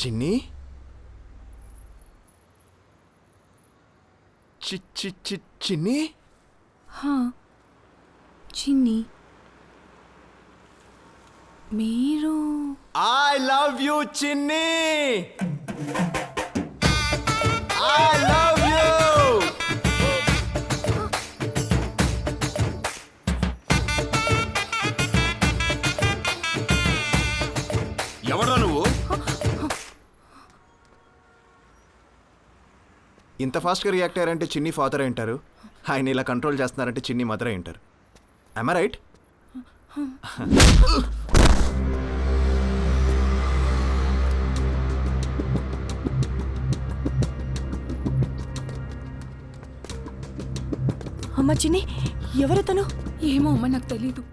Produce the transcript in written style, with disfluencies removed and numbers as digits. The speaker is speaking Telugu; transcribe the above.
చిన్ని చిన్ని చిన్ని మీరు ఐ లవ్ యూ చిన్ని ఐ లవ్ యూ. ఎవరా నువ్వు? ఇంత ఫాస్ట్గా రియాక్ట్ అయ్యారంటే చిన్ని ఫాదర్ అయి ఉంటారు. ఆయన ఇలా కంట్రోల్ చేస్తున్నారంటే చిన్ని మదర్ అయి ఉంటారు. I right? అమ్మ చిన్ని ఎవరతను? ఏమో అమ్మ నాకు తెలీదు.